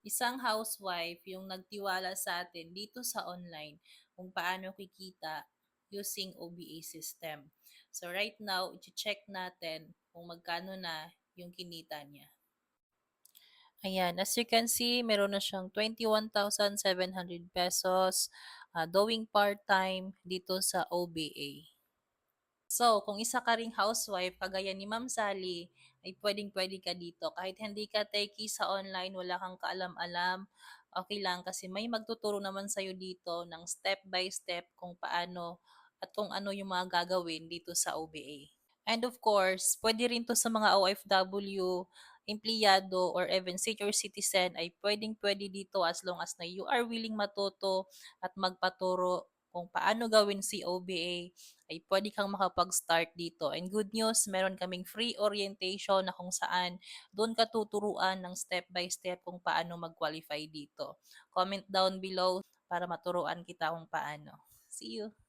Isang housewife yung nagtiwala sa atin dito sa online kung paano kikita using OBA system. So right now, i-check natin kung magkano na yung kinita niya. Ayan, as you can see, meron na siyang 21,700 pesos doing part-time dito sa OBA. So, kung isa ka ring housewife, kagaya ni Ma'am Sally, ay pwedeng-pwede ka dito. Kahit hindi ka techie sa online, wala kang kaalam-alam, okay lang kasi may magtuturo naman sa'yo dito ng step by step kung paano at kung ano yung mga gagawin dito sa OBA. And of course, pwede rin to sa mga OFW, empleyado, or even senior citizen ay pwedeng-pwede dito as long as na you are willing matuto at magpaturo kung paano gawin si OBA, ay pwede kang makapag-start dito. And good news, meron kaming free orientation na kung saan doon ka tuturuan ng step by step kung paano mag-qualify dito. Comment down below para maturuan kita kung paano. See you!